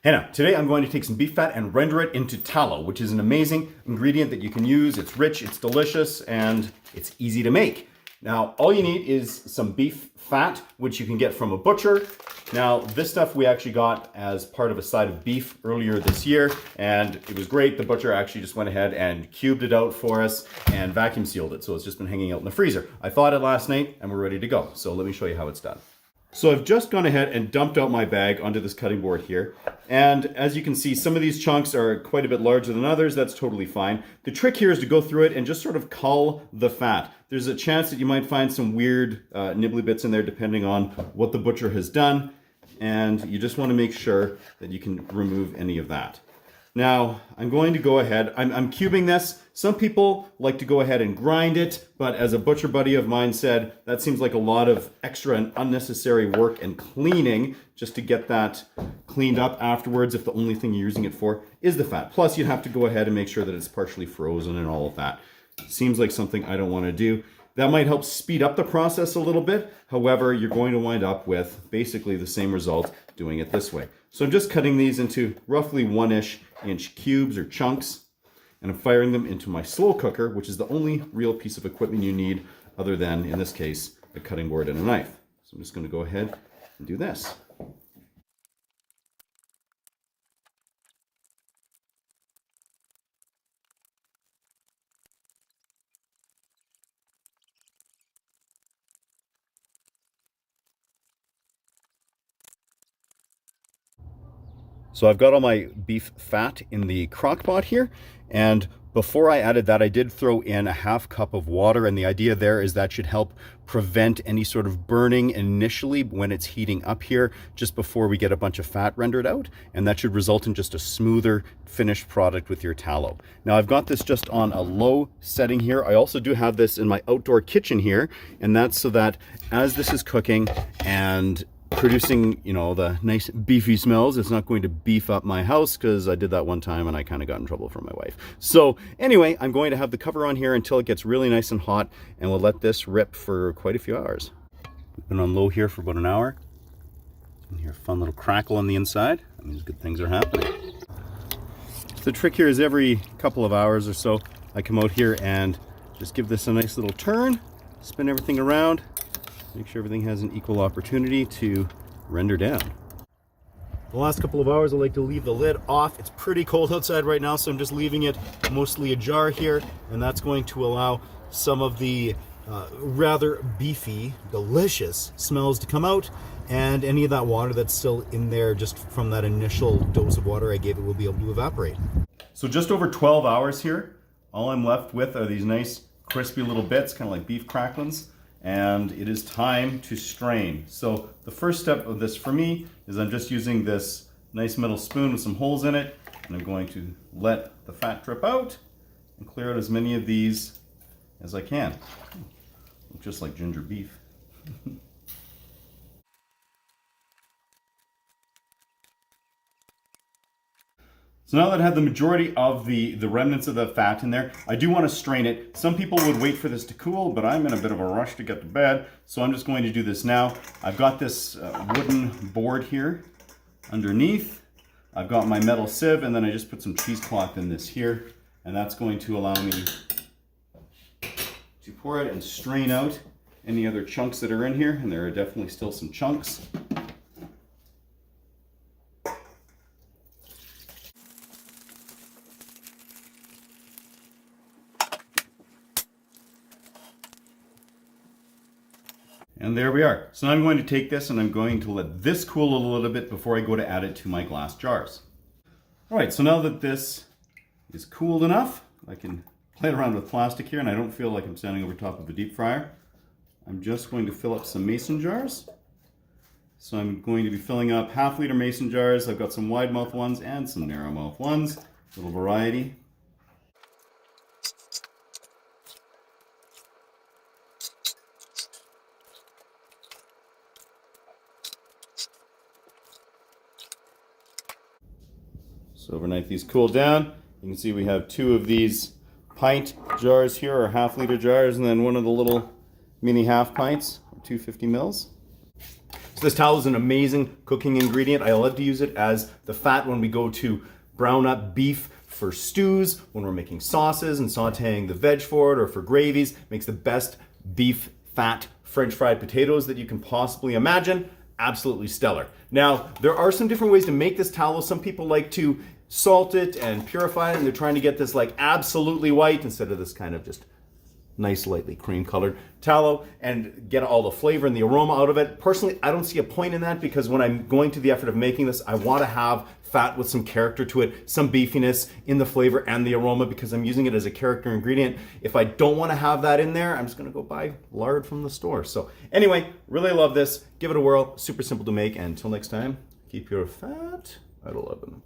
Hey now, today I'm going to take some beef fat and render it into tallow, which is an amazing ingredient that you can use. It's rich, it's delicious, and it's easy to make. Now, all you need is some beef fat, which you can get from a butcher. Now, this stuff we actually got as part of a side of beef earlier this year, and it was great. The butcher actually just went ahead and cubed it out for us and vacuum sealed it, so it's just been hanging out in the freezer. I thawed it last night, and we're ready to go. So let me show you how it's done. So I've just gone ahead and dumped out my bag onto this cutting board here. And as you can see, some of these chunks are quite a bit larger than others. That's totally fine. The trick here is to go through it and just sort of cull the fat. There's a chance that you might find some weird nibbly bits in there depending on what the butcher has done. And you just want to make sure that you can remove any of that. Now, I'm going to go ahead, I'm cubing this. Some people like to go ahead and grind it, but as a butcher buddy of mine said, that seems like a lot of extra and unnecessary work and cleaning just to get that cleaned up afterwards if the only thing you're using it for is the fat. Plus, you'd have to go ahead and make sure that it's partially frozen and all of that. Seems like something I don't want to do. That might help speed up the process a little bit. However, you're going to wind up with basically the same result doing it this way. So I'm just cutting these into roughly 1-ish inch cubes or chunks, and I'm firing them into my slow cooker, which is the only real piece of equipment you need other than, in this case, a cutting board and a knife. So I'm just going to go ahead and do this. So I've got all my beef fat in the crock pot here, and before I added that, I did throw in a half cup of water, and the idea there is that should help prevent any sort of burning initially when it's heating up here, just before we get a bunch of fat rendered out, and that should result in just a smoother finished product with your tallow. Now I've got this just on a low setting here. I also do have this in my outdoor kitchen here, and that's so that as this is cooking and producing, you know, the nice beefy smells, it's not going to beef up my house, because I did that one time and I kind of got in trouble from my wife. So anyway, I'm going to have the cover on here until it gets really nice and hot, and we'll let this rip for quite a few hours. We've been on low here for about an hour. You can hear a fun little crackle on the inside. That means good things are happening. So the trick here is every couple of hours or so, I come out here and just give this a nice little turn, spin everything around, make sure everything has an equal opportunity to render down. The last couple of hours I like to leave the lid off. It's pretty cold outside right now, so I'm just leaving it mostly ajar here, and that's going to allow some of the rather beefy, delicious smells to come out, and any of that water that's still in there just from that initial dose of water I gave it will be able to evaporate. So just over 12 hours here, all I'm left with are these nice crispy little bits, kind of like beef cracklings. And it is time to strain. So the first step of this for me is I'm just using this nice metal spoon with some holes in it, and I'm going to let the fat drip out and clear out as many of these as I can. Look just like ginger beef. So now that I have the majority of the remnants of the fat in there, I do want to strain it. Some people would wait for this to cool, but I'm in a bit of a rush to get to bed, so I'm just going to do this now. I've got this wooden board here underneath. I've got my metal sieve, and then I just put some cheesecloth in this here, and that's going to allow me to pour it and strain out any other chunks that are in here, and there are definitely still some chunks. And there we are. So now I'm going to take this and I'm going to let this cool a little bit before I go to add it to my glass jars. All right, so now that this is cooled enough, I can play around with plastic here and I don't feel like I'm standing over top of a deep fryer. I'm just going to fill up some mason jars. So I'm going to be filling up 1/2 liter mason jars. I've got some wide mouth ones and some narrow mouth ones, a little variety. So overnight these cool down. You can see we have 2 of these pint jars here, or 1/2 liter jars, and then one of the little mini half pints, 250 mils. This tallow is an amazing cooking ingredient. I love to use it as the fat when we go to brown up beef for stews, when we're making sauces and sauteing the veg for it, or for gravies. Makes the best beef fat French fried potatoes that you can possibly imagine. Absolutely stellar. Now, there are some different ways to make this tallow. Some people like to salt it and purify it, and they're trying to get this like absolutely white instead of this kind of just nice lightly cream colored tallow and get all the flavor and the aroma out of it. Personally, I don't see a point in that, because when I'm going to the effort of making this, I want to have fat with some character to it, some beefiness in the flavor and the aroma, because I'm using it as a character ingredient. If I don't want to have that in there, I'm just going to go buy lard from the store. So anyway, really love this. Give it a whirl. Super simple to make. And until next time, keep your fat out of 11.